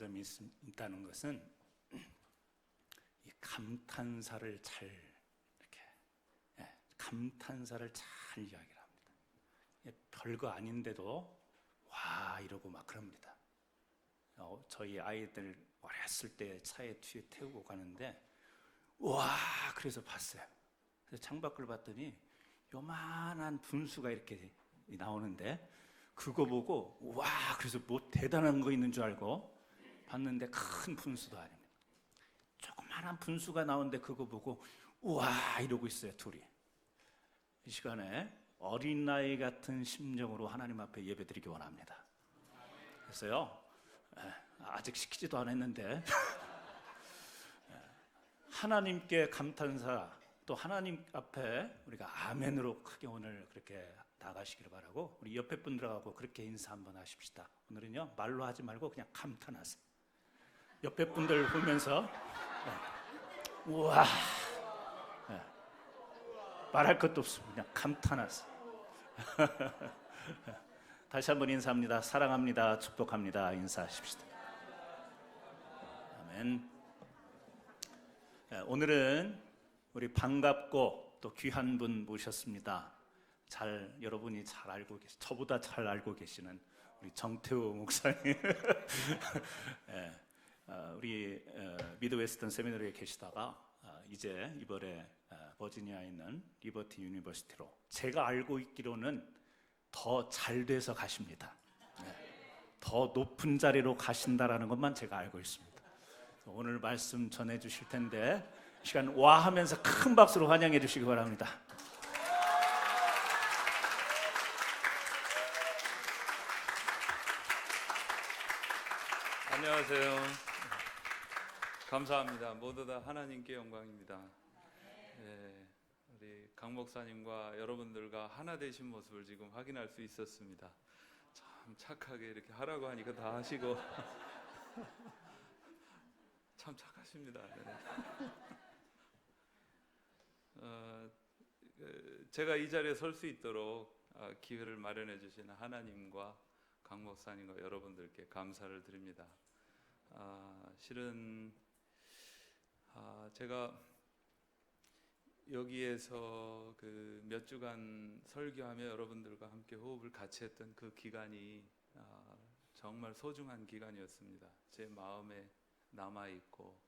점이 있다는 것은 이 감탄사를 잘 이렇게 감탄사를 잘 이야기를 합니다. 별거 아닌데도 와 이러고 막 그럽니다. 저희 아이들 어렸을 때 차에 뒤에 태우고 가는데 와 그래서 봤어요. 그래서 창밖을 봤더니 요만한 분수가 이렇게 나오는데 그거 보고 와 그래서 뭐 대단한 거 있는 줄 알고 봤는데 큰 분수도 아닙니다. 조그만한 분수가 나오는데 그거 보고 우와 이러고 있어요. 둘이. 이 시간에 어린아이 같은 심정으로 하나님 앞에 예배드리기 원합니다. 그래서요 아직 시키지도 않았는데 하나님께 감탄사 또 하나님 앞에 우리가 아멘으로 크게 오늘 그렇게 나가시기를 바라고 우리 옆에 분들하고 그렇게 인사 한번 하십시다. 오늘은요 말로 하지 말고 그냥 감탄하세요. 옆에 분들 보면서 우와 말할 것도 없습니다. 그냥 감탄하세요. 다시 한번 인사합니다. 사랑합니다. 축복합니다. 인사하십시다. 아멘. 오늘은 우리 반갑고 또 귀한 분 모셨습니다. 여러분이 잘 알고 저보다 잘 알고 계시는 우리 정태우 목사님. 우리 미드웨스턴 세미너리에 계시다가 이제 이번에 버지니아에 있는 리버티 유니버시티로 제가 알고 있기로는 더 잘 돼서 가십니다. 더 높은 자리로 가신다라는 것만 제가 알고 있습니다. 오늘 말씀 전해 주실 텐데 시간 와 하면서 큰 박수로 환영해 주시기 바랍니다. 안녕하세요. 감사합니다. 모두 다 하나님께 영광입니다. 우리 강 목사님과 여러분들과 하나 되신 모습을 지금 확인할 수 있었습니다. 참 착하게 이렇게 하라고 하니까 다 하시고 참 착하십니다. 제가 이 자리에 설 수 있도록 기회를 마련해 주시는 하나님과 강 목사님과 여러분들께 감사를 드립니다. 실은 제가 여기에서 그 몇 주간 설교하며 여러분들과 함께 호흡을 같이 했던 그 기간이 정말 소중한 기간이었습니다. 제 마음에 남아있고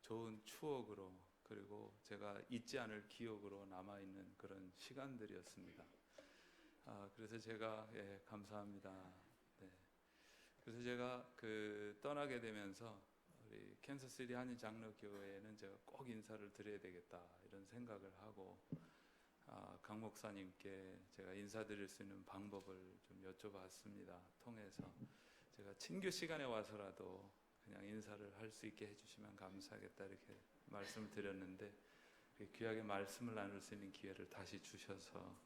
좋은 추억으로 그리고 제가 잊지 않을 기억으로 남아있는 그런 시간들이었습니다. 그래서 제가 감사합니다. 그래서 제가 떠나게 되면서 우리 캔서시티 한인 장로교회에는 제가 꼭 인사를 드려야 되겠다 이런 생각을 하고 강 목사님께 제가 인사드릴 수 있는 방법을 좀 여쭤봤습니다. 통해서 제가 친교 시간에 와서라도 그냥 인사를 할 수 있게 해주시면 감사하겠다 이렇게 말씀을 드렸는데 귀하게 말씀을 나눌 수 있는 기회를 다시 주셔서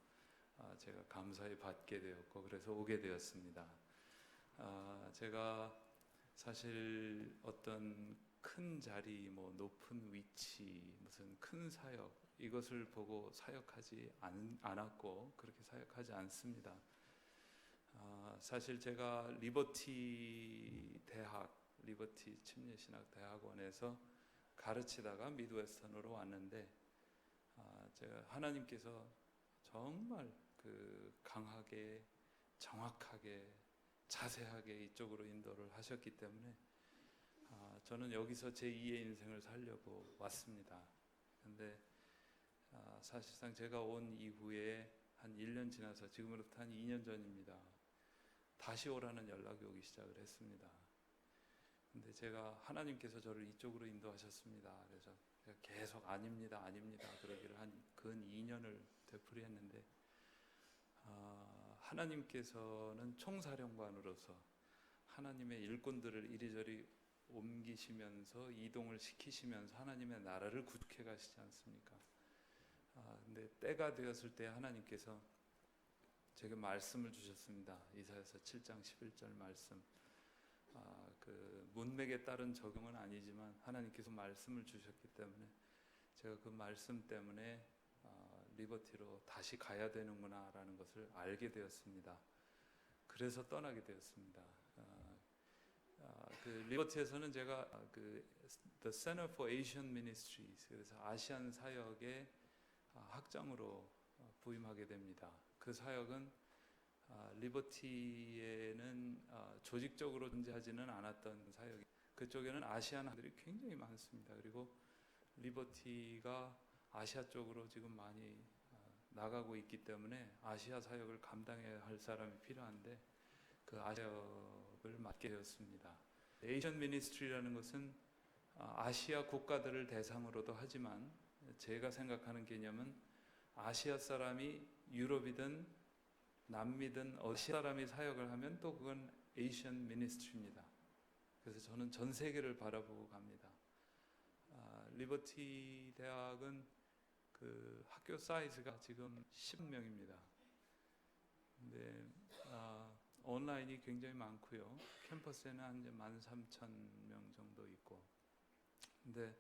제가 감사히 받게 되었고 그래서 오게 되었습니다. 제가 사실 어떤 큰 자리, 뭐 높은 위치, 무슨 큰 사역 이것을 보고 사역하지 않았고 그렇게 사역하지 않습니다. 사실 제가 리버티 침례신학대학원에서 가르치다가 미드웨스턴으로 왔는데 제가 하나님께서 정말 강하게 정확하게 자세하게 이쪽으로 인도를 하셨기 때문에 저는 여기서 제 2의 인생을 살려고 왔습니다. 근데 사실상 제가 온 이후에 한 1년 지나서 지금으로부터 한 2년 전입니다. 다시 오라는 연락이 오기 시작을 했습니다. 근데 제가 하나님께서 저를 이쪽으로 인도하셨습니다. 그래서 제가 계속 아닙니다 그러기를 한 근 2년을 되풀이했는데 하나님께서는 총사령관으로서 하나님의 일꾼들을 이리저리 옮기시면서 이동을 시키시면서 하나님의 나라를 굳게 가시지 않습니까? 근데 때가 되었을 때 하나님께서 제게 말씀을 주셨습니다. 이사야서 7장 11절 말씀. 그 문맥에 따른 적용은 아니지만 하나님께서 말씀을 주셨기 때문에 제가 그 말씀 때문에 리버티로 다시 가야 되는구나 라는 것을 알게 되었습니다. 그래서 떠나게 되었습니다. 그 리버티에서는 제가 The Center for Asian Ministries, 그래서 아시안 사역의 학장으로 부임하게 됩니다. 그 사역은 리버티에는 조직적으로 존재하지는 않았던 사역이, 그쪽에는 아시안들이 굉장히 많습니다. 그리고 리버티가 아시아 쪽으로 지금 많이 나가고 있기 때문에 아시아 사역을 감당해야 할 사람이 필요한데 그 아시아를 맡게 되었습니다. 에이션 미니스트리라는 것은 아시아 국가들을 대상으로도 하지만 제가 생각하는 개념은 아시아 사람이 유럽이든 남미든 어시아 사람이 사역을 하면 또 그건 에이션 미니스트리입니다. 그래서 저는 전 세계를 바라보고 갑니다. 리버티 대학은 그 학교 사이즈가 지금 10명입니다. 근데 온라인이 굉장히 많고요. 캠퍼스에는 한 13,000명 정도 있고. 근데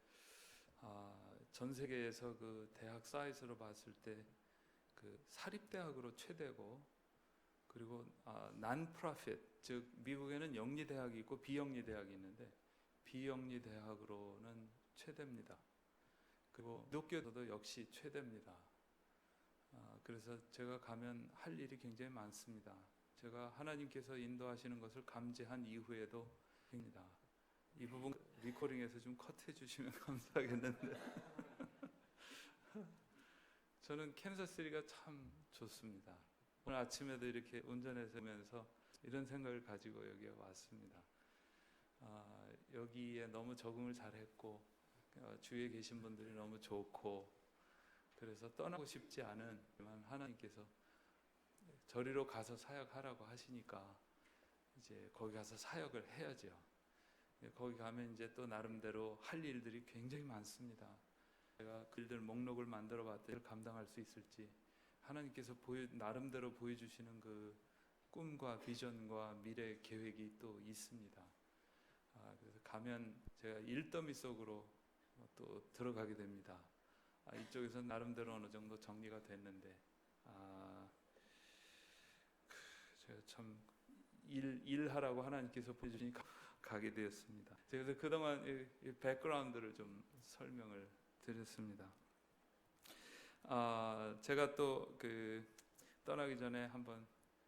전 세계에서 그 대학 사이즈로 봤을 때 그 사립대학으로 최대고, 그리고 non-profit, 즉 미국에는 영리 대학이 있고 비영리 대학이 있는데 비영리 대학으로는 최대입니다. 그리고 기독교도 역시 최대입니다. 그래서 제가 가면 할 일이 굉장히 많습니다. 제가 하나님께서 인도하시는 것을 감지한 이후에도 굉장히 이 부분 리코딩에서 좀 컷해 주시면 감사하겠는데 저는 캔자스시티가 참 좋습니다. 오늘 아침에도 이렇게 운전해서 오면서 이런 생각을 가지고 여기에 왔습니다. 여기에 너무 적응을 잘했고 주위에 계신 분들이 너무 좋고, 그래서 떠나고 싶지 않은, 하나님께서 저리로 가서 사역하라고 하시니까 이제 거기 가서 사역을 해야죠. 거기 가면 이제 또 나름대로 할 일들이 굉장히 많습니다. 제가 그 일들 목록을 만들어 봤더니 감당할 수 있을지 하나님께서 나름대로 보여주시는 그 꿈과 비전과 미래 계획이 또 있습니다. 그래서 가면 제가 일더미 속으로 또 들어가게 됩니다. 이쪽에서 나름대로 어느 정도 정리가 됐는데 제가 참 일하라고 하나님께서 보여주시니까 가게 되었습니다. 그래서 그동안 이 백그라운드를 좀 설명을 드렸습니다. 제가 또 떠나기 전에 한번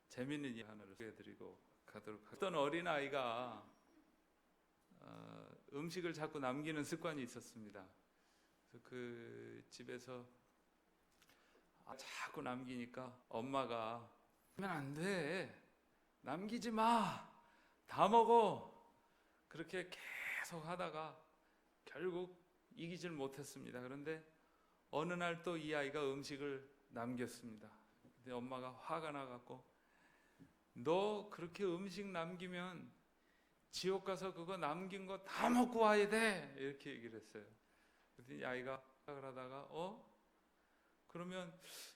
재미있는 이야기 하나를 소개해드리고 가도록 하겠습니다. 어떤 어린아이가 음식을 자꾸 남기는 습관이 있었습니다. 그래서 그 집에서 자꾸 남기니까 엄마가 하면 안 돼, 남기지 마, 다 먹어, 그렇게 계속 하다가 결국 이기질 못했습니다. 그런데 어느 날 또 이 아이가 음식을 남겼습니다. 근데 엄마가 화가 나갖고 너 그렇게 음식 남기면 지옥 가서 그거 남긴 거 다 먹고 와야 돼, 이렇게 얘기를 했어요. 그랬더니 아이가 생각을 하다가 그러면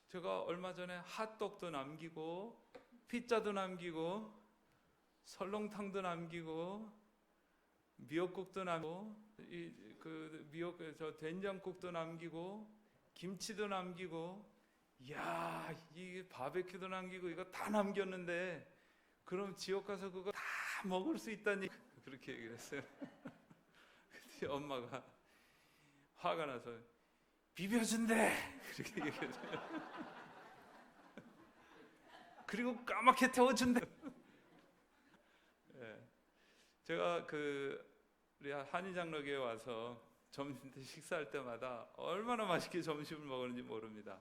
제가 얼마 전에 핫도그도 남기고 피자도 남기고 설렁탕도 남기고 미역국도 남기고 된장국도 남기고 김치도 남기고, 이야, 이 바베큐도 남기고 이거 다 남겼는데 그럼 지옥 가서 그거 다 먹을 수 있다니, 그렇게 얘기를 했어요. 그때 엄마가 화가 나서 비벼준대, 그렇게 얘기했어요. 그리고 까맣게 태워준대. 네. 제가 우리 한의장로교에 와서 점심 때 식사할 때마다 얼마나 맛있게 점심을 먹었는지 모릅니다.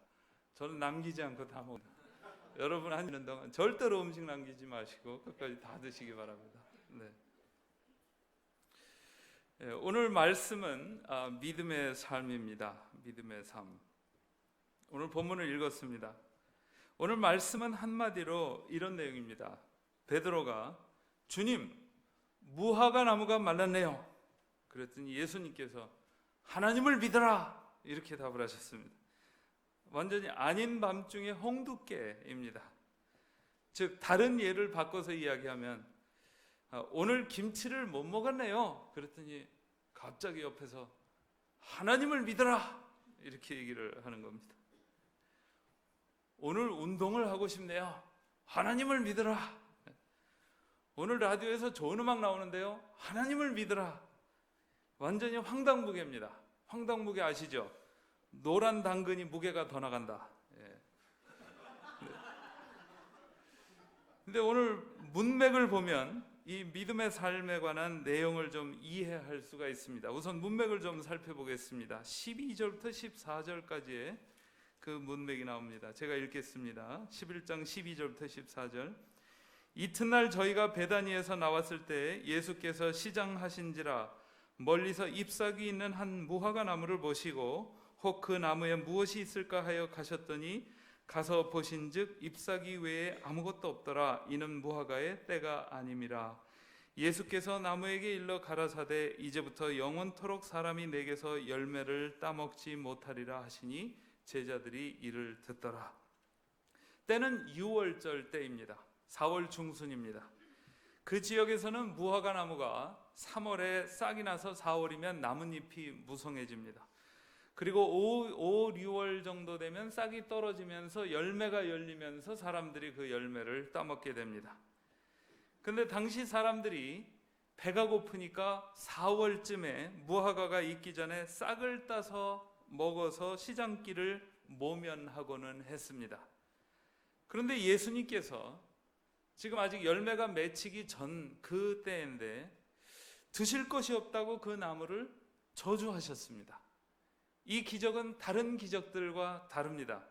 저는 남기지 않고 다 먹습니다. 여러분 하시는 동안 절대로 음식 남기지 마시고 끝까지 다 드시기 바랍니다. 네. 네, 오늘 말씀은 믿음의 삶입니다. 믿음의 삶. 오늘 본문을 읽었습니다. 오늘 말씀은 한마디로 이런 내용입니다. 베드로가 주님, 무화과 나무가 말랐네요. 그랬더니 예수님께서 하나님을 믿어라, 이렇게 답을 하셨습니다. 완전히 아닌 밤중에 홍두깨입니다. 즉 다른 예를 바꿔서 이야기하면 오늘 김치를 못 먹었네요. 그랬더니 갑자기 옆에서 하나님을 믿어라, 이렇게 얘기를 하는 겁니다. 오늘 운동을 하고 싶네요. 하나님을 믿어라. 오늘 라디오에서 좋은 음악 나오는데요, 하나님을 믿으라. 완전히 황당무계입니다. 황당무계 아시죠? 노란 당근이 무게가 더 나간다. 예. 근데 오늘 문맥을 보면 이 믿음의 삶에 관한 내용을 좀 이해할 수가 있습니다. 우선 문맥을 좀 살펴보겠습니다. 12절부터 14절까지의 그 문맥이 나옵니다. 제가 읽겠습니다. 11장 12절부터 14절. 이튿날 저희가 베다니에서 나왔을 때 예수께서 시장하신지라 멀리서 잎사귀 있는 한 무화과 나무를 보시고 혹 그 나무에 무엇이 있을까 하여 가셨더니 가서 보신즉 잎사귀 외에 아무것도 없더라. 이는 무화과의 때가 아님이라. 예수께서 나무에게 일러 가라사대 이제부터 영원토록 사람이 내게서 열매를 따먹지 못하리라 하시니 제자들이 이를 듣더라. 때는 6월절 때입니다. 4월 중순입니다. 그 지역에서는 무화과 나무가 3월에 싹이 나서 4월이면 나뭇잎이 무성해집니다. 그리고 5, 6월 정도 되면 싹이 떨어지면서 열매가 열리면서 사람들이 그 열매를 따먹게 됩니다. 근데 당시 사람들이 배가 고프니까 4월쯤에 무화과가 익기 전에 싹을 따서 먹어서 시장길을 모면하고는 했습니다. 그런데 예수님께서 지금 아직 열매가 맺히기 전 그때인데 드실 것이 없다고 그 나무를 저주하셨습니다. 이 기적은 다른 기적들과 다릅니다.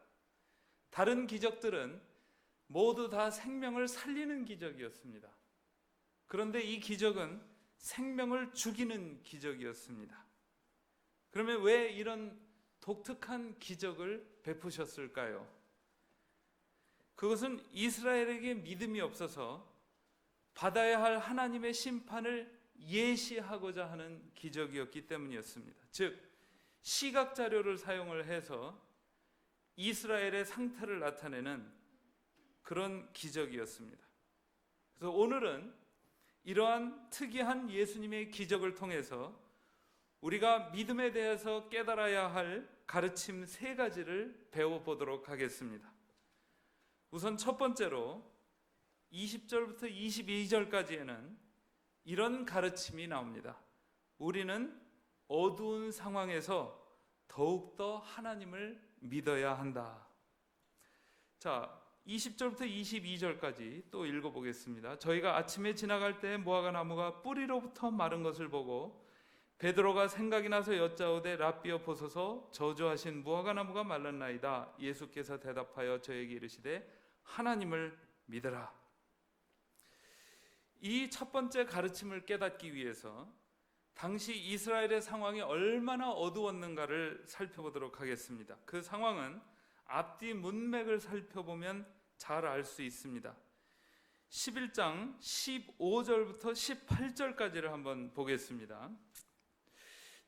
다른 기적들은 모두 다 생명을 살리는 기적이었습니다. 그런데 이 기적은 생명을 죽이는 기적이었습니다. 그러면 왜 이런 독특한 기적을 베푸셨을까요? 그것은 이스라엘에게 믿음이 없어서 받아야 할 하나님의 심판을 예시하고자 하는 기적이었기 때문이었습니다. 즉 시각 자료를 사용을 해서 이스라엘의 상태를 나타내는 그런 기적이었습니다. 그래서 오늘은 이러한 특이한 예수님의 기적을 통해서 우리가 믿음에 대해서 깨달아야 할 가르침 3가지를 배워보도록 하겠습니다. 우선 첫 번째로 20절부터 22절까지에는 이런 가르침이 나옵니다. 우리는 어두운 상황에서 더욱더 하나님을 믿어야 한다. 자, 20절부터 22절까지 또 읽어보겠습니다. 저희가 아침에 지나갈 때 무화과 나무가 뿌리로부터 마른 것을 보고 베드로가 생각이 나서 여짜오되 랍비여 보소서 저주하신 무화과 나무가 말랐나이다. 예수께서 대답하여 저에게 이르시되 하나님을 믿으라. 이 첫 번째 가르침을 깨닫기 위해서 당시 이스라엘의 상황이 얼마나 어두웠는가를 살펴보도록 하겠습니다. 그 상황은 앞뒤 문맥을 살펴보면 잘 알 수 있습니다. 11장 15절부터 18절까지를 한번 보겠습니다.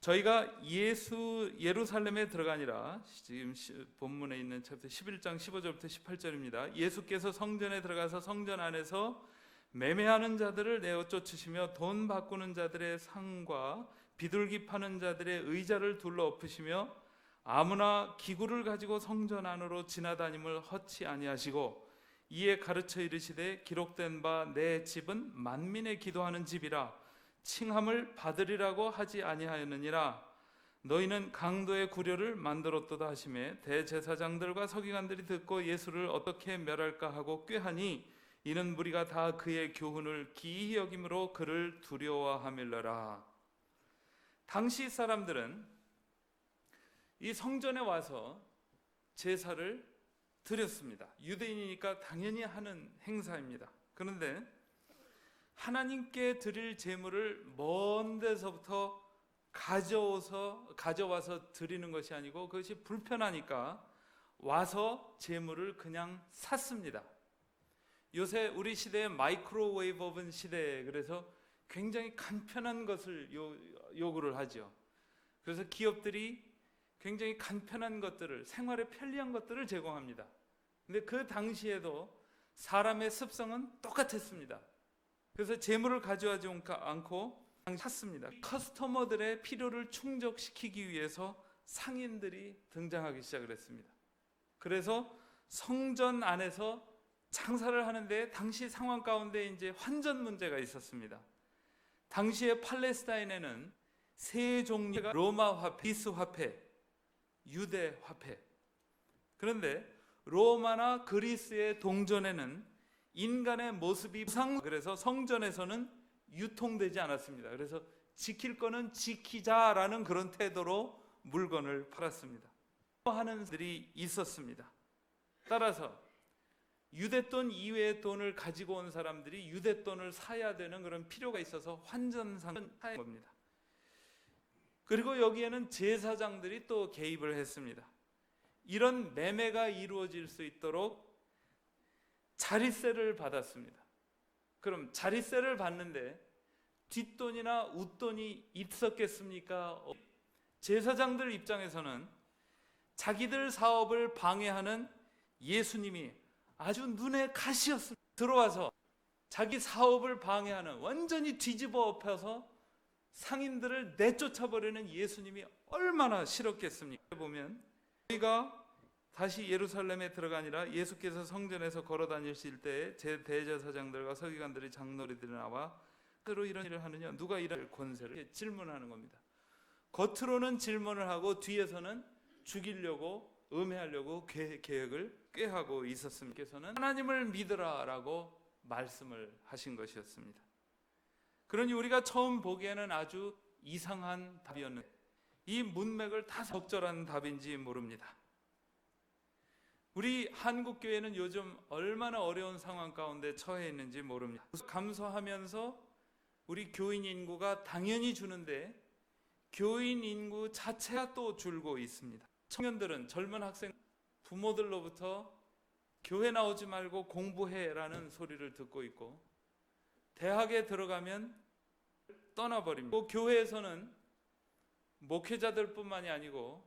저희가 예루살렘에 들어가니라, 지금 본문에 있는 챕터 11장 15절부터 18절입니다. 예수께서 성전에 들어가서 성전 안에서 매매하는 자들을 내어 쫓으시며 돈 바꾸는 자들의 상과 비둘기 파는 자들의 의자를 둘러 엎으시며 아무나 기구를 가지고 성전 안으로 지나다님을 허치 아니하시고 이에 가르쳐 이르시되 기록된 바 내 집은 만민의 기도하는 집이라 칭함을 받으리라고 하지 아니하였느니라. 너희는 강도의 구려를 만들었도다 하시매 대제사장들과 서기관들이 듣고 예수를 어떻게 멸할까 하고 꾀하니 이는 무리가 다 그의 교훈을 기이히 여김으로 그를 두려워함일러라. 당시 사람들은 이 성전에 와서 제사를 드렸습니다. 유대인이니까 당연히 하는 행사입니다. 그런데 하나님께 드릴 제물을 먼 데서부터 가져와서 드리는 것이 아니고 그것이 불편하니까 와서 제물을 그냥 샀습니다. 요새 우리 시대에 마이크로웨이브 오븐 시대에 그래서 굉장히 간편한 것을 요구를 하죠. 그래서 기업들이 굉장히 간편한 것들을, 생활에 편리한 것들을 제공합니다. 근데 그 당시에도 사람의 습성은 똑같았습니다. 그래서 재물을 가져가지 않고 샀습니다. 커스터머들의 필요를 충족시키기 위해서 상인들이 등장하기 시작을 했습니다. 그래서 성전 안에서 장사를 하는데 당시 상황 가운데 이제 환전 문제가 있었습니다. 당시에 팔레스타인에는 세 종류가 로마 화폐, 그리스 화폐, 유대 화폐. 그런데 로마나 그리스의 동전에는 인간의 모습이 그래서 성전에서는 유통되지 않았습니다. 그래서 지킬 거는 지키자라는 그런 태도로 물건을 팔았습니다. 하는 들이 있었습니다. 따라서 유대돈 이외의 돈을 가지고 온 사람들이 유대돈을 사야 되는 그런 필요가 있어서 환전상을 사야 겁니다. 그리고 여기에는 제사장들이 또 개입을 했습니다. 이런 매매가 이루어질 수 있도록 자릿세를 받았습니다. 그럼 자릿세를 받는데 뒷돈이나 웃돈이 있었겠습니까? 제사장들 입장에서는 자기들 사업을 방해하는 예수님이 아주 눈에 가시였습니다. 들어와서 자기 사업을 방해하는, 완전히 뒤집어 엎어서 상인들을 내쫓아버리는 예수님이 얼마나 싫었겠습니까? 보면 우리가 다시 예루살렘에 들어가니라 예수께서 성전에서 걸어 다니실 때에 제 대제사장들과 서기관들이 장로들이 나와 겉으로 이런 일을 하느냐, 누가 이런 권세를 질문하는 겁니다. 겉으로는 질문을 하고 뒤에서는 죽이려고 음해하려고 계획을 꾀하고 있었습니다. 그래서는 하나님을 믿으라라고 말씀을 하신 것이었습니다. 그러니 우리가 처음 보기에는 아주 이상한 답이었는데 이 문맥을 다 적절한 답인지 모릅니다. 우리 한국 교회는 요즘 얼마나 어려운 상황 가운데 처해 있는지 모릅니다. 감소하면서 우리 교인 인구가 당연히 주는데 교인 인구 자체가 또 줄고 있습니다. 청년들은, 젊은 학생, 부모들로부터 교회 나오지 말고 공부해라는 소리를 듣고 있고, 대학에 들어가면 떠나버립니다. 또 교회에서는 목회자들뿐만이 아니고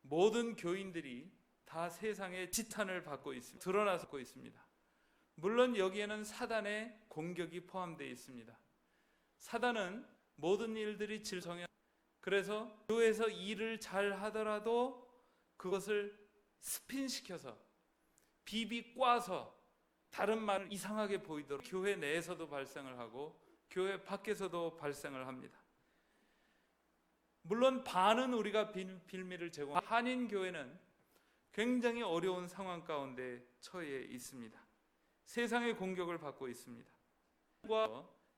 모든 교인들이 다 세상의 지탄을 받고 있습니다. 드러나고 있습니다. 물론 여기에는 사단의 공격이 포함되어 있습니다. 사단은 모든 일들이 질성해, 그래서 교회에서 일을 잘 하더라도 그것을 스핀시켜서 비비꼬아서 다른 말을 이상하게 보이도록 교회 내에서도 발생을 하고 교회 밖에서도 발생을 합니다. 물론 반은 우리가 빌미를 제공, 한인 교회는 굉장히 어려운 상황 가운데 처해 있습니다. 세상의 공격을 받고 있습니다.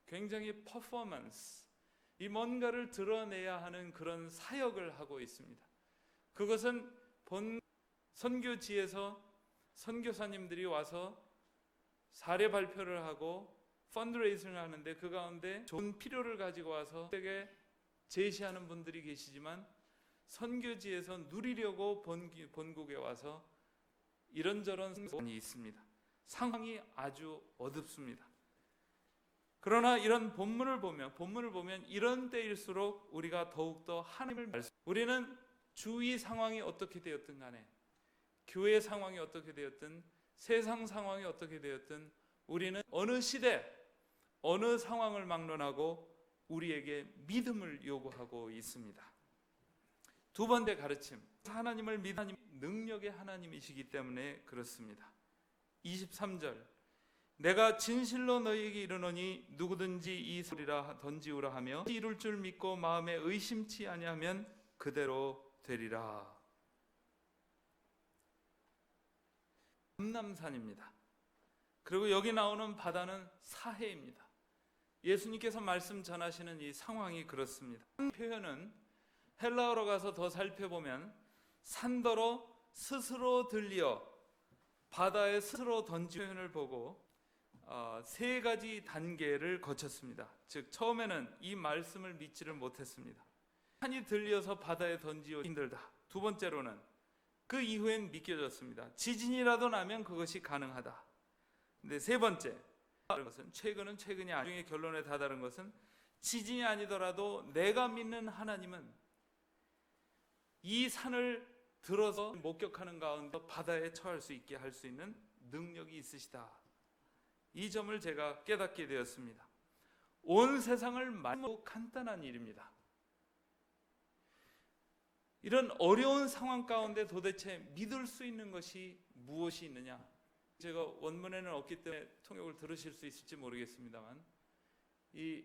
굉장히 퍼포먼스, 이 뭔가를 드러내야 하는 그런 사역을 하고 있습니다. 그것은 본 선교지에서 선교사님들이 와서 사례 발표를 하고 펀드레이징을 하는데 그 가운데 좋은 필요를 가지고 와서 되게 제시하는 분들이 계시지만 선교지에서 누리려고 본국에 와서 이런저런 상황이 있습니다. 상황이 아주 어둡습니다. 그러나 이런 본문을 보면 이런 때일수록 우리가 더욱더 하나님을 우리는 주위 상황이 어떻게 되었든 간에, 교회 상황이 어떻게 되었든, 세상 상황이 어떻게 되었든, 우리는 어느 시대, 어느 상황을 막론하고 우리에게 믿음을 요구하고 있습니다. 두 번째 가르침, 하나님을 믿는 능력의 하나님이시기 때문에 그렇습니다. 23절, 내가 진실로 너희에게 이르노니 누구든지 이 소리라 던지우라 하며 이룰 줄 믿고 마음에 의심치 아니하면 그대로 되리라. 감남산입니다. 그리고 여기 나오는 바다는 사해입니다. 예수님께서 말씀 전하시는 이 상황이 그렇습니다. 한 표현은 헬라어로 가서 더 살펴보면 산더러 스스로 들리어 바다에 스스로 던지 표현을 보고 세 가지 단계를 거쳤습니다. 즉 처음에는 이 말씀을 믿지를 못했습니다. 산이 들려서 바다에 던지어 힘들다. 두 번째로는 그 이후엔 믿겨졌습니다. 지진이라도 나면 그것이 가능하다. 근데 세 번째, 것은 최근이 나중에 결론에 다다른 것은 지진이 아니더라도 내가 믿는 하나님은 이 산을 들어서 목격하는 가운데 바다에 처할 수 있게 할 수 있는 능력이 있으시다. 이 점을 제가 깨닫게 되었습니다. 온 세상을 말로 간단한 일입니다. 이런 어려운 상황 가운데 도대체 믿을 수 있는 것이 무엇이 있느냐? 제가 원문에는 없기 때문에 통역을 들으실 수 있을지 모르겠습니다만, 이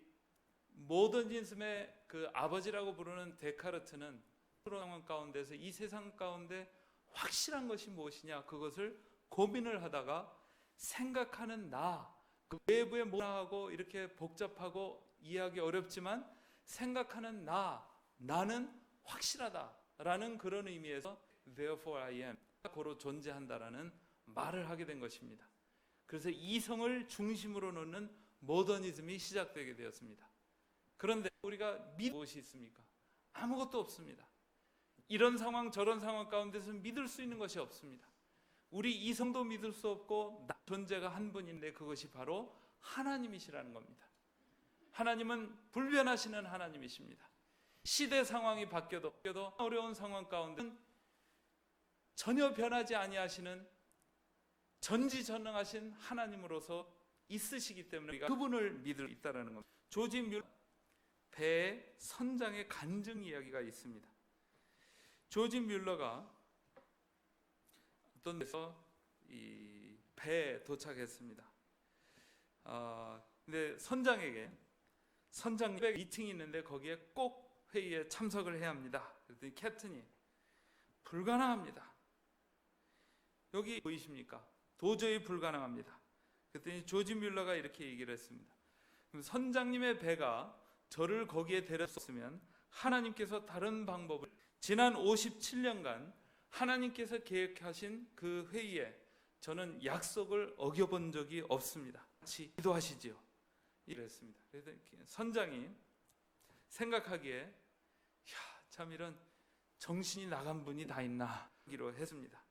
모더니즘의 그 아버지라고 부르는 데카르트는 상황 가운데서 이 세상 가운데 확실한 것이 무엇이냐, 그것을 고민을 하다가 생각하는 나, 그 외부의 모나하고 이렇게 복잡하고 이해하기 어렵지만 생각하는 나는 확실하다라는 그런 의미에서 therefore I am, 고로 존재한다라는 말을 하게 된 것입니다. 그래서 이성을 중심으로 놓는 모더니즘이 시작되게 되었습니다. 그런데 우리가 믿을 무엇이 있습니까? 아무것도 없습니다. 이런 상황 저런 상황 가운데서 믿을 수 있는 것이 없습니다. 우리 이성도 믿을 수 없고 존재가 한 분인데 그것이 바로 하나님이시라는 겁니다. 하나님은 불변하시는 하나님이십니다. 시대 상황이 바뀌어도 어려운 상황 가운데 전혀 변하지 아니하시는 전지전능하신 하나님으로서 있으시기 때문에 우리가 그분을 믿을 수 있다는 겁니다. 조지 뮬러 배의 선장의 간증 이야기가 있습니다. 조지 뮬러가 어떤 데서 이 배에 도착했습니다. 근데 선장님의 미팅이 있는데 거기에 꼭 회의에 참석을 해야 합니다. 그랬더니 캡틴이 불가능합니다. 여기 보이십니까? 도저히 불가능합니다. 그랬더니 조지 뮬러가 이렇게 얘기를 했습니다. 그럼 선장님의 배가 저를 거기에 데렸으면 하나님께서 다른 방법을, 지난 57년간 하나님께서 계획하신 그 회의에 저는 약속을 어겨본 적이 없습니다. 같이 기도하시지요. 이랬습니다. 그래서 선장이 생각하기에 참 이런 정신이 나간 분이 다 있나 기로 했습니다.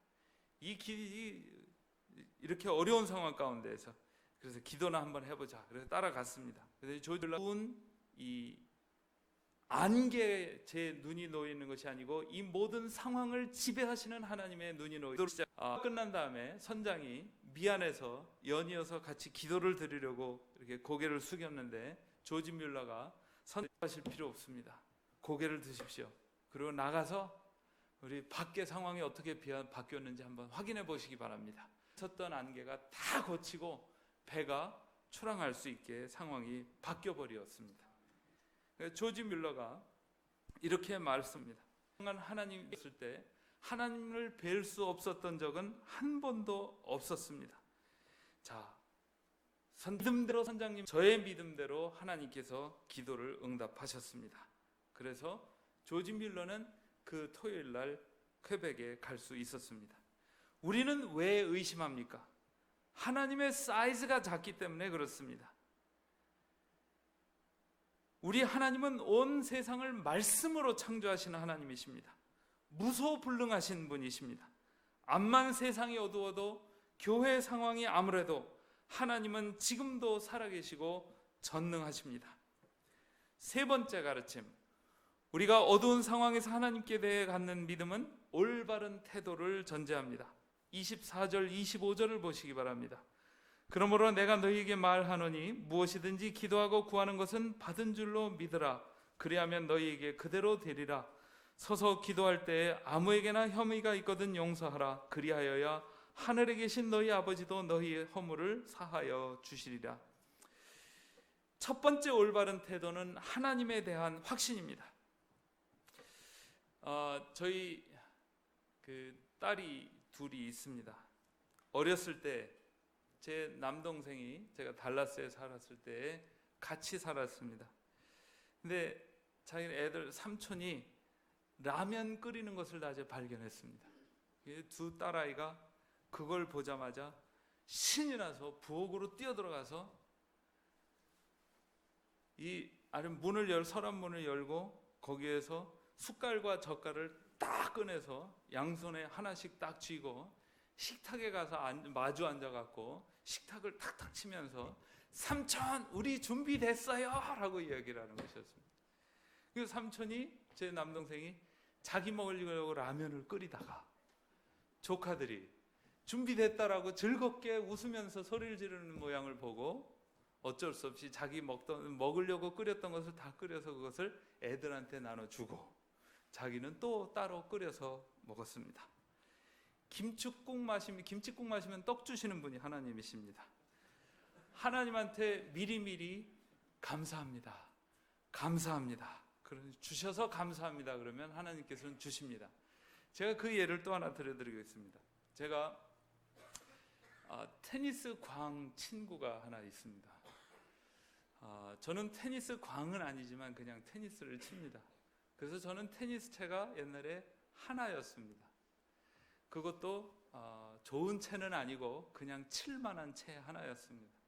이렇게 어려운 상황 가운데에서 그래서 기도나 한번 해보자. 그래서 따라갔습니다. 그래서 조질라운 이 안개에 제 눈이 놓여 있는 것이 아니고 이 모든 상황을 지배하시는 하나님의 눈이 놓여 있습니다. 끝난 다음에 선장이 미안해서 연이어서 같이 기도를 드리려고 이렇게 고개를 숙였는데 조지 뮬러가 선하실 필요 없습니다. 고개를 드십시오. 그리고 나가서 우리 밖의 상황이 어떻게 바뀌었는지 한번 확인해 보시기 바랍니다. 섰던 안개가 다 걷히고 배가 출항할 수 있게 상황이 바뀌어 버렸습니다. 조지 뮬러가 이렇게 말씀합니다. 하나님이 있을 때 하나님을 뵐 수 없었던 적은 한 번도 없었습니다. 자, 믿음대로 선장님, 저의 믿음대로 하나님께서 기도를 응답하셨습니다. 그래서 조지 뮬러는 그 토요일 날 퀘벡에 갈 수 있었습니다. 우리는 왜 의심합니까? 하나님의 사이즈가 작기 때문에 그렇습니다. 우리 하나님은 온 세상을 말씀으로 창조하시는 하나님이십니다. 무소불능하신 분이십니다. 암만 세상이 어두워도 교회 상황이 아무래도 하나님은 지금도 살아계시고 전능하십니다. 세 번째 가르침, 우리가 어두운 상황에서 하나님께 대해 갖는 믿음은 올바른 태도를 전제합니다. 24절 25절을 보시기 바랍니다. 그러므로 내가 너희에게 말하노니 무엇이든지 기도하고 구하는 것은 받은 줄로 믿으라. 그리하면 너희에게 그대로 되리라. 서서 기도할 때에 아무에게나 혐의가 있거든 용서하라. 그리하여야 하늘에 계신 너희 아버지도 너희의 허물을 사하여 주시리라. 첫 번째 올바른 태도는 하나님에 대한 확신입니다. 저희 그 딸이 둘이 있습니다. 어렸을 때 제 남동생이 제가 달라스에 살았을 때 같이 살았습니다. 근데 자기 애들 삼촌이 라면 끓이는 것을 낮에 발견했습니다. 두 딸아이가 그걸 보자마자 신이 나서 부엌으로 뛰어들어가서 이 서랍문을 열고 거기에서 숟갈과 젓갈을 딱 꺼내서 양손에 하나씩 딱 쥐고 식탁에 가서 마주 앉아갖고 식탁을 탁탁 치면서 삼촌 우리 준비됐어요 라고 이야기를 하는 것이었습니다. 그 삼촌이, 제 남동생이 자기 먹으려고 라면을 끓이다가 조카들이 준비됐다라고 즐겁게 웃으면서 소리를 지르는 모양을 보고 어쩔 수 없이 자기 먹으려고 끓였던 것을 다 끓여서 그것을 애들한테 나눠주고 자기는 또 따로 끓여서 먹었습니다. 김치국 마시면 떡 주시는 분이 하나님이십니다. 하나님한테 미리미리 감사합니다. 감사합니다. 주셔서 감사합니다. 그러면 하나님께서는 주십니다. 제가 그 예를 또 하나 들려드리겠습니다. 제가 테니스 광 친구가 하나 있습니다. 저는 테니스 광은 아니지만 그냥 테니스를 칩니다. 그래서 저는 테니스 채가 옛날에 하나였습니다. 그것도 좋은 채는 아니고 그냥 칠만한 채 하나였습니다.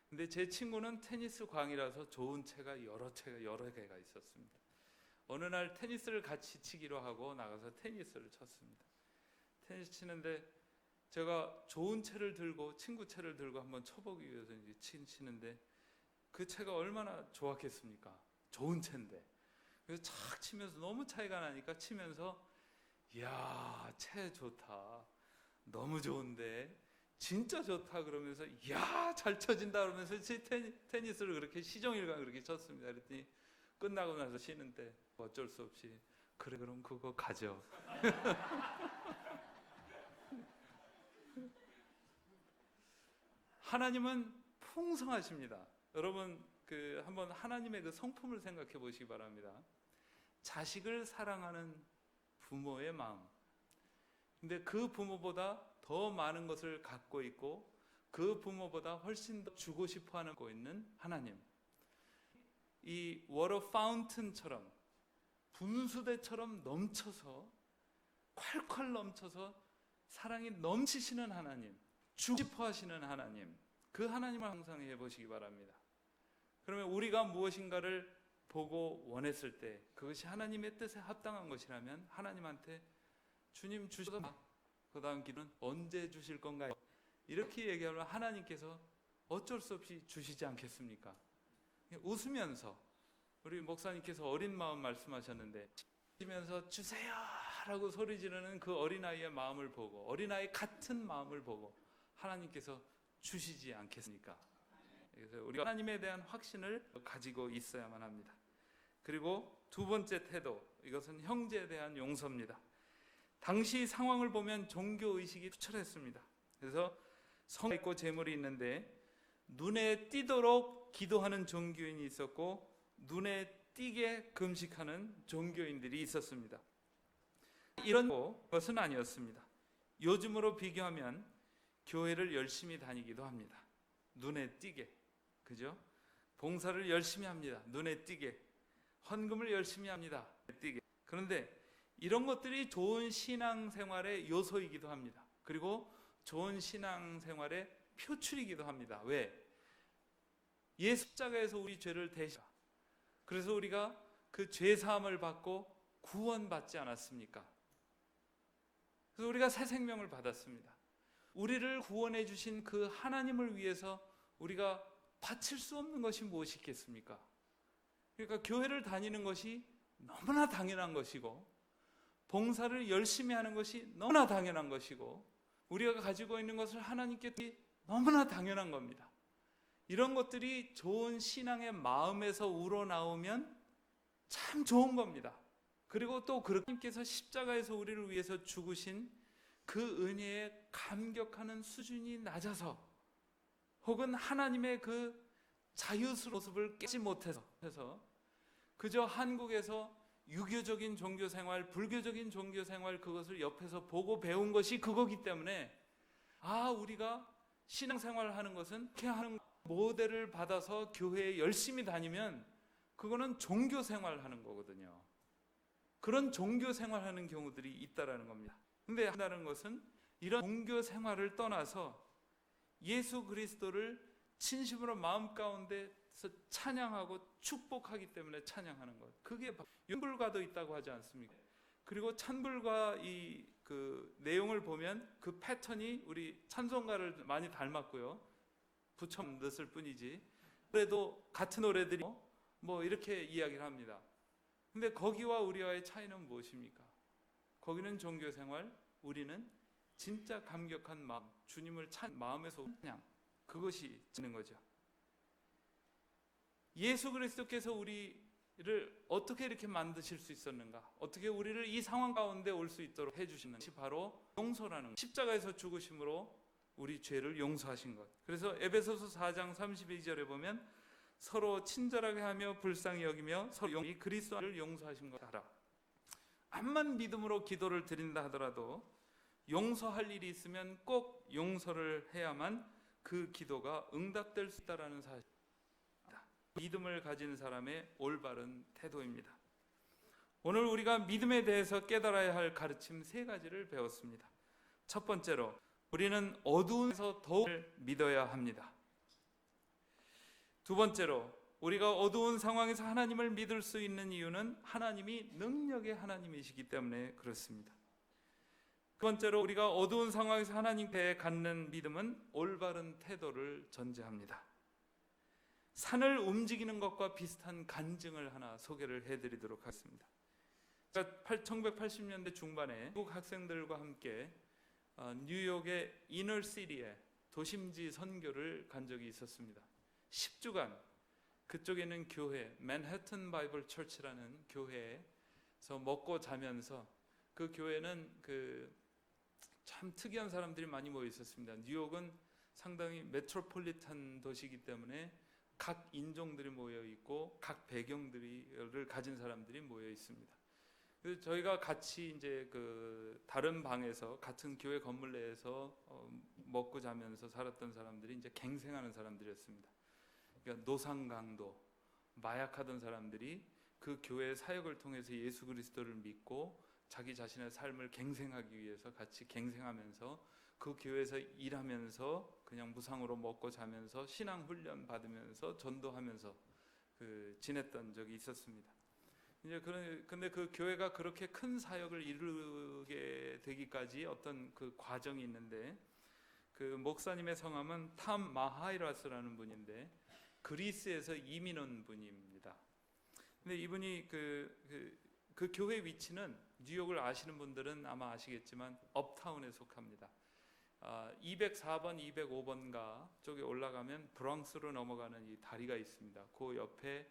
근데 제 친구는 테니스 광이라서 좋은 채가 여러 개가 있었습니다. 어느 날 테니스를 같이 치기로 하고 나가서 테니스를 쳤습니다. 테니스 치는데 제가 좋은 채를 들고 친구 채를 들고 한번 쳐보기 위해서 치는데 그 채가 얼마나 좋았겠습니까? 좋은 채인데. 그래서 착 치면서 너무 차이가 나니까 치면서 이야, 채 좋다. 너무 좋은데. 진짜 좋다 그러면서 이야, 잘 쳐진다 그러면서 테니스를 그렇게 시종일관 그렇게 쳤습니다. 그랬더니 끝나고 나서 쉬는데 어쩔 수 없이 그래 그럼 그거 가져. 하나님은 풍성하십니다. 여러분 한번 하나님의 그 성품을 생각해 보시기 바랍니다. 자식을 사랑하는 부모의 마음. 근데 그 부모보다 더 많은 것을 갖고 있고 그 부모보다 훨씬 더 주고 싶어 하는 거 있는 하나님. 이 워터 파운틴처럼 분수대처럼 넘쳐서 콸콸 넘쳐서 사랑이 넘치시는 하나님, 주고 싶어 하시는 하나님, 그 하나님을 항상 해보시기 바랍니다. 그러면 우리가 무엇인가를 보고 원했을 때 그것이 하나님의 뜻에 합당한 것이라면 하나님한테 주님 주셔서 그 다음 기도는 언제 주실 건가요? 이렇게 얘기하면 하나님께서 어쩔 수 없이 주시지 않겠습니까? 웃으면서 우리 목사님께서 어린 마음 말씀하셨는데 웃으면서 주세요 라고 소리 지르는 그 어린아이의 마음을 보고 어린아이 같은 마음을 보고 하나님께서 주시지 않겠습니까? 그래서 우리가 하나님에 대한 확신을 가지고 있어야만 합니다. 그리고 두 번째 태도, 이것은 형제에 대한 용서입니다. 당시 상황을 보면 종교의식이 투철했습니다. 그래서 성이 있고 제물이 있는데 눈에 띄도록 기도하는 종교인이 있었고 눈에 띄게 금식하는 종교인들이 있었습니다. 이런 것은 아니었습니다. 요즘으로 비교하면 교회를 열심히 다니기도 합니다. 눈에 띄게, 그죠? 봉사를 열심히 합니다. 눈에 띄게. 헌금을 열심히 합니다. 눈에 띄게. 그런데 이런 것들이 좋은 신앙생활의 요소이기도 합니다. 그리고 좋은 신앙생활의 표출이기도 합니다. 왜? 예수 십자가에서 우리 죄를 대신, 그래서 우리가 그 죄사함을 받고 구원받지 않았습니까? 그래서 우리가 새 생명을 받았습니다. 우리를 구원해 주신 그 하나님을 위해서 우리가 바칠 수 없는 것이 무엇이 있겠습니까? 그러니까 교회를 다니는 것이 너무나 당연한 것이고 봉사를 열심히 하는 것이 너무나 당연한 것이고 우리가 가지고 있는 것을 하나님께 너무나 당연한 겁니다. 이런 것들이 좋은 신앙의 마음에서 우러나오면 참 좋은 겁니다. 그리고 또 하나님께서 십자가에서 우리를 위해서 죽으신 그 은혜에 감격하는 수준이 낮아서 혹은 하나님의 그 자유스러운 모습을 깨지 못해서 그저 한국에서 유교적인 종교생활, 불교적인 종교생활 그것을 옆에서 보고 배운 것이 그거기 때문에 우리가 신앙생활을 하는 것은 이렇게 하는 모델을 받아서 교회에 열심히 다니면 그거는 종교생활 하는 거거든요. 그런 종교생활 하는 경우들이 있다라는 겁니다. 근데 한다는 것은 이런 종교생활을 떠나서 예수 그리스도를 진심으로 마음 가운데서 찬양하고 축복하기 때문에 찬양하는 것. 그게 찬불가도 있다고 하지 않습니까? 그리고 찬불가 그 내용을 보면 그 패턴이 우리 찬송가를 많이 닮았고요. 붙여 넣었을 뿐이지. 그래도 같은 노래들이 뭐 이렇게 이야기를 합니다. 근데 거기와 우리와의 차이는 무엇입니까? 거기는 종교생활, 우리는 진짜 감격한 마음, 주님을 마음에서 찬양, 그것이 있는 거죠. 예수 그리스도께서 우리 어떻게 이렇게 만드실 수 있었는가? 어떻게 우리를 이 상황 가운데 올 수 있도록 해주시는 것이 바로 용서라는 것. 십자가에서 죽으심으로 우리 죄를 용서하신 것. 그래서 에베소서 4장 32절에 보면 서로 친절하게 하며 불쌍히 여기며 서로 그리스도를 용서하신 것 알아. 암만 믿음으로 기도를 드린다 하더라도 용서할 일이 있으면 꼭 용서를 해야만 그 기도가 응답될 수 있다라는 사실입니다. 믿음을 가진 사람의 올바른 태도입니다. 오늘 우리가 믿음에 대해서 깨달아야 할 가르침 세 가지를 배웠습니다. 첫 번째로 우리는 어두운 데서 더욱 믿어야 합니다. 두 번째로 우리가 어두운 상황에서 하나님을 믿을 수 있는 이유는 하나님이 능력의 하나님이시기 때문에 그렇습니다. 두 번째로 우리가 어두운 상황에서 하나님께 갖는 믿음은 올바른 태도를 전제합니다. 산을 움직이는 것과 비슷한 간증을 하나 소개를 해드리도록 하겠습니다. 1980년대 중반에 미국 학생들과 함께 뉴욕의 이너시티에 도심지 선교를 간 적이 있었습니다. 10주간 그쪽에는 교회 맨해튼 바이블 처치라는 교회에서 먹고 자면서 그 교회는 참 특이한 사람들이 많이 모여 있었습니다. 뉴욕은 상당히 메트로폴리탄 도시이기 때문에 각 인종들이 모여 있고 각 배경들을 가진 사람들이 모여 있습니다. 그래서 저희가 같이 이제 다른 방에서 같은 교회 건물 내에서 먹고 자면서 살았던 사람들이 이제 갱생하는 사람들이었습니다. 그러니까 노상강도, 마약하던 사람들이 그 교회 사역을 통해서 예수 그리스도를 믿고 자기 자신의 삶을 갱생하기 위해서 같이 갱생하면서 그 교회에서 일하면서 그냥 무상으로 먹고 자면서 신앙 훈련 받으면서 전도하면서 지냈던 적이 있었습니다. 이제 근데 그 교회가 그렇게 큰 사역을 이루게 되기까지 어떤 그 과정이 있는데 그 목사님의 성함은 탐 마하이라스라는 분인데 그리스에서 이민 온 분입니다. 근데 이분이 그 교회 위치는 뉴욕을 아시는 분들은 아마 아시겠지만 업타운에 속합니다. 204번, 205번가 쪽에 올라가면 브롱스로 넘어가는 이 다리가 있습니다. 그 옆에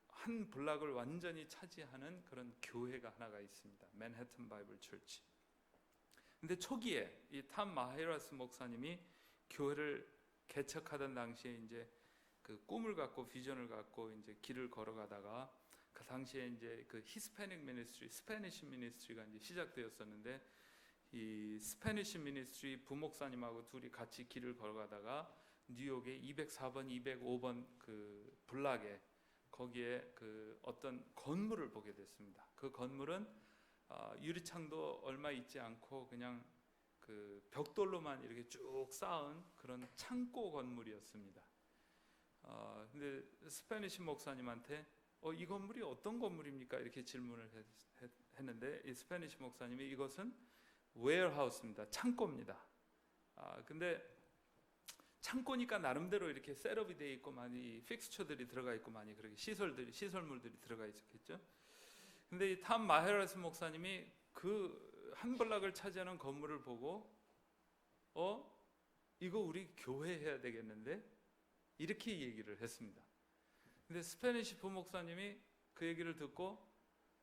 한 블락을 완전히 차지하는 그런 교회가 하나가 있습니다. 맨해튼 바이블 처치. 근데 초기에 이 탐 마하이라스 목사님이 교회를 개척하던 당시에 이제 그 꿈을 갖고 비전을 갖고 이제 길을 걸어가다가 그 당시에 이제 그 히스패닉 미니스트리, 스페니시 미니스트리가 이제 시작되었었는데 이 스페니시 미니스트리 부목사님하고 둘이 같이 길을 걸어가다가 뉴욕의 204번, 205번 그 블락에 거기에 그 어떤 건물을 보게 됐습니다. 그 건물은 유리창도 얼마 있지 않고 그냥 그 벽돌로만 이렇게 쭉 쌓은 그런 창고 건물이었습니다. 근데 스페니시 목사님한테 이 건물이 어떤 건물입니까? 이렇게 질문을 했는데 이 스페니시 목사님이 이것은 웨어하우스입니다. 창고입니다. 근데 창고니까 나름대로 이렇게 셋업이 되어 있고 많이 픽스처들이 들어가 있고 많이 그렇게 시설물들이 들어가 있었겠죠. 근데 이 탐 마헤라스 목사님이 그 한 블락을 차지하는 건물을 보고 이거 우리 교회 해야 되겠는데 이렇게 얘기를 했습니다. 근데 스페니시 부목사님이 그 얘기를 듣고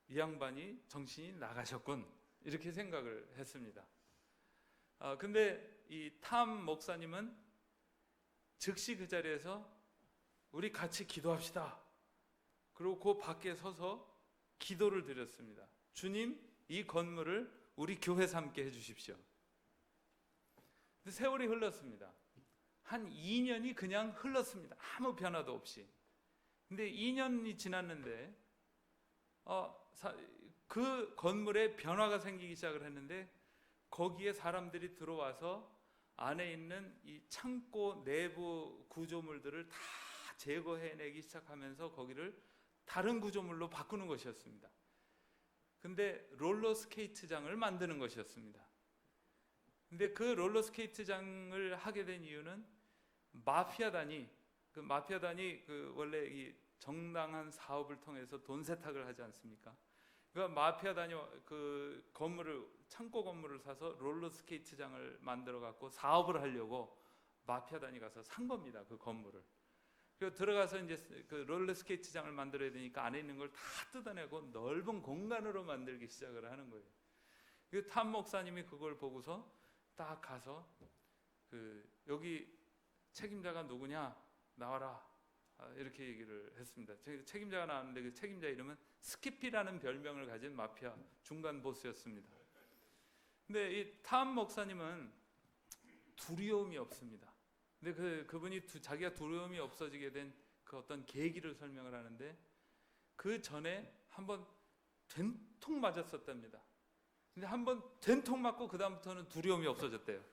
이 양반이 정신이 나가셨군 이렇게 생각을 했습니다. 근데 이 탐 목사님은 즉시 그 자리에서 우리 같이 기도합시다. 그리고 그 밖에 서서 기도를 드렸습니다. 주님, 이 건물을 우리 교회 삼게 해주십시오. 근데 세월이 흘렀습니다. 한 2년이 그냥 흘렀습니다. 아무 변화도 없이. 근데 2년이 지났는데 그 건물에 변화가 생기기 시작을 했는데 거기에 사람들이 들어와서 안에 있는 이 창고 내부 구조물들을 다 제거해내기 시작하면서 거기를 다른 구조물로 바꾸는 것이었습니다. 근데 롤러스케이트장을 만드는 것이었습니다. 근데 그 롤러스케이트장을 하게 된 이유는 마피아단이 원래 이 정당한 사업을 통해서 돈 세탁을 하지 않습니까? 그러니까 마피아단이 그 창고 건물을 사서 롤러스케이트장을 만들어 갖고 사업을 하려고 마피아단이 가서 산 겁니다. 그 건물을. 그리고 들어가서 이제 그 롤러스케이트장을 만들어야 되니까 안에 있는 걸 다 뜯어내고 넓은 공간으로 만들기 시작을 하는 거예요. 그 탐 목사님이 그걸 보고서 딱 가서 여기 책임자가 누구냐 나와라, 이렇게 얘기를 했습니다. 책임자가 나왔는데 그 책임자 이름은 스키피라는 별명을 가진 마피아 중간 보스였습니다. 근데 이 탐 목사님은 두려움이 없습니다. 근데 그분이 자기가 두려움이 없어지게 된 그 어떤 계기를 설명을 하는데, 그 전에 한번 된통 맞았었답니다. 근데 한번 된통 맞고 그 다음부터는 두려움이 없어졌대요.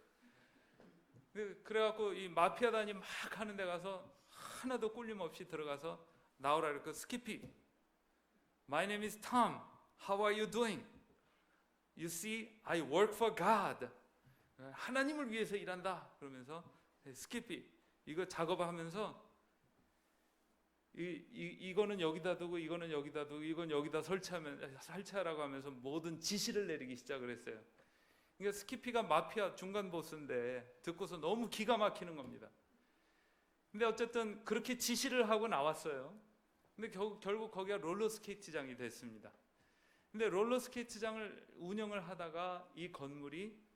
그래갖고 이 마피아단이 막 하는 데 가서 하나도 꿀림 없이 들어가서 나오라 그랬고, 스키피, My name is Tom. How are you doing? You see, I work for God. 하나님을 위해서 일한다. 그러면서 스키피 이거 작업하면서 이거는 여기다 두고 이거는 여기다 두고 이건 여기다 설치하라고 하면서 모든 지시를 내리기 시작을 했어요. 그러니까 스키피가 마피아 중간 보스인데 듣고서 너무 기가 막히는 겁니다. 근데 어쨌든 그렇게 지시를 하고 나왔어요. 근데 결국 거기가 롤러스케이트장이 됐습니다. 근데 롤러스케이트장을 운영을 하다가 이 건물이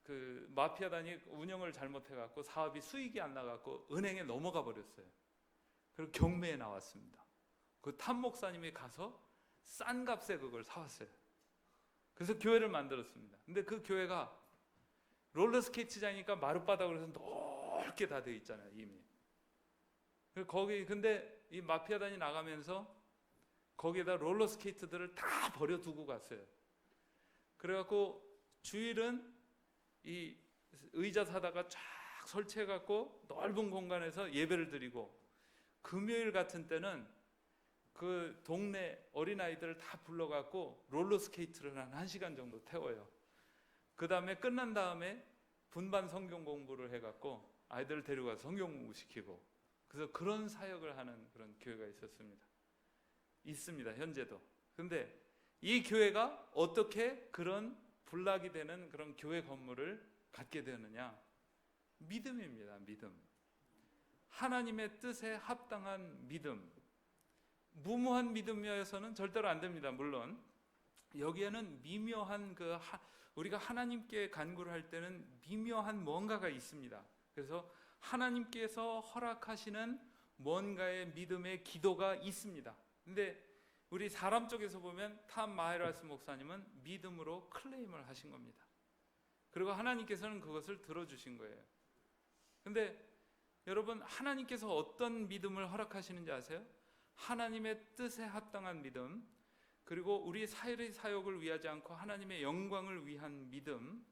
그 마피아단이 운영을 잘못해갖고 사업이 수익이 안 나갖고 은행에 넘어가 버렸어요. 그리고 경매에 나왔습니다. 그 탐 목사님이 가서 싼 값에 그걸 사왔어요. 그래서 교회를 만들었습니다. 근데 그 교회가 롤러스케이트장이니까 마룻바닥으로 해서 넓게 다 되어 있잖아요, 이미. 근데 이 마피아단이 나가면서 거기에다 롤러스케이트들을 다 버려두고 갔어요. 그래갖고 주일은 이 의자 사다가 쫙 설치해갖고 넓은 공간에서 예배를 드리고, 금요일 같은 때는 그 동네 어린아이들을 다 불러갖고 롤러스케이트를 한 1시간 정도 태워요. 그 다음에 끝난 다음에 분반 성경 공부를 해갖고 아이들을 데려가서 성경 공부 시키고, 그래서 그런 사역을 하는 그런 교회가 있습니다, 현재도. 근데 이 교회가 어떻게 그런 군락이 되는 그런 교회 건물을 갖게 되느냐? 믿음입니다. 믿음. 하나님의 뜻에 합당한 믿음. 무모한 믿음이어서는 절대로 안 됩니다. 물론 여기에는 미묘한 우리가 하나님께 간구를 할 때는 미묘한 뭔가가 있습니다. 그래서 하나님께서 허락하시는 뭔가의 믿음의 기도가 있습니다. 근데 우리 사람 쪽에서 보면 탐 마헤라스 목사님은 믿음으로 클레임을 하신 겁니다. 그리고 하나님께서는 그것을 들어주신 거예요. 근데 여러분, 하나님께서 어떤 믿음을 허락하시는지 아세요? 하나님의 뜻에 합당한 믿음, 그리고 우리 사역을 위하지 않고 하나님의 영광을 위한 믿음,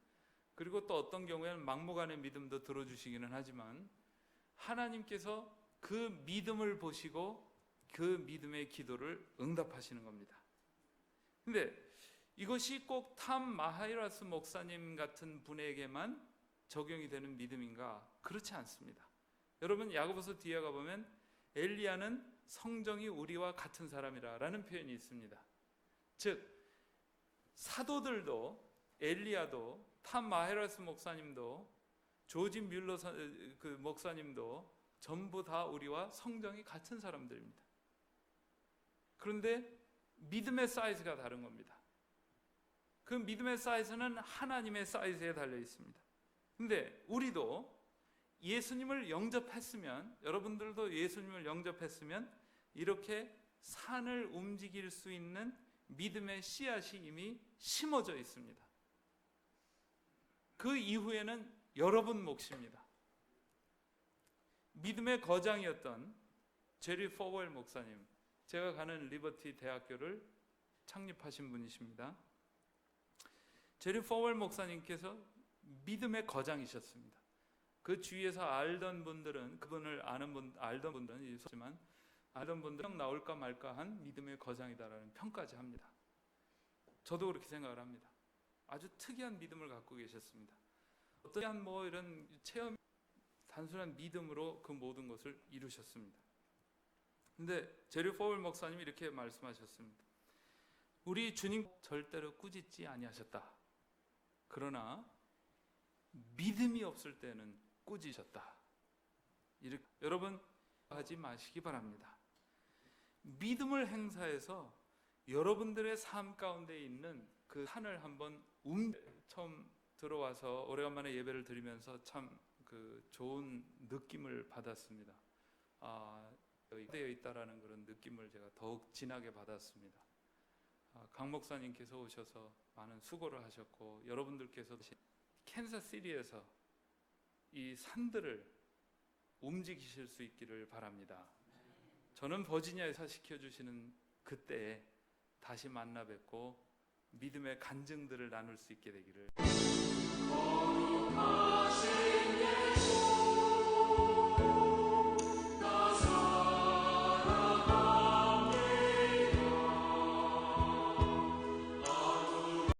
그리고 또 어떤 경우에는 막무가내 믿음도 들어주시기는 하지만 하나님께서 그 믿음을 보시고 그 믿음의 기도를 응답하시는 겁니다. 근데 이것이 꼭 탐 마하이라스 목사님 같은 분에게만 적용이 되는 믿음인가? 그렇지 않습니다. 여러분, 야고보서 뒤에 가보면 엘리야는 성정이 우리와 같은 사람이라는 표현이 있습니다. 즉 사도들도, 엘리야도, 탐 마헤라스 목사님도, 조지 뮬러 목사님도 전부 다 우리와 성정이 같은 사람들입니다. 그런데 믿음의 사이즈가 다른 겁니다. 그 믿음의 사이즈는 하나님의 사이즈에 달려 있습니다. 근데 우리도 예수님을 영접했으면, 여러분들도 예수님을 영접했으면 이렇게 산을 움직일 수 있는 믿음의 씨앗이 이미 심어져 있습니다. 그 이후에는 여러분 몫입니다. 믿음의 거장이었던 제리 포웰 목사님, 제가 가는 리버티 대학교를 창립하신 분이십니다. 제리 포웰 목사님께서 믿음의 거장이셨습니다. 그 주위에서 알던 분들은, 그분을 알던 분들은 있었지만, 알던 분들은 나올까 말까 한 믿음의 거장이다라는 평까지 합니다. 저도 그렇게 생각을 합니다. 아주 특이한 믿음을 갖고 계셨습니다. 어떠한 이런 체험, 단순한 믿음으로 그 모든 것을 이루셨습니다. 근데 제리 포웰 목사님이 이렇게 말씀하셨습니다. 우리 주님 절대로 꾸짖지 아니하셨다. 그러나 믿음이 없을 때는 꾸짖으셨다. 여러분, 하지 마시기 바랍니다. 믿음을 행사해서 여러분들의 삶 가운데 있는 그 산을 한번 처음 들어와서 오래간만에 예배를 드리면서 참 그 좋은 느낌을 받았습니다. 되어 있다라는 그런 느낌을 제가 더욱 진하게 받았습니다. 강 목사님께서 오셔서 많은 수고를 하셨고 여러분들께서 캔자스시티에서 이 산들을 움직이실 수 있기를 바랍니다. 저는 버지니아에서 시켜주시는 그때에 다시 만나 뵙고 믿음의 간증들을 나눌 수 있게 되기를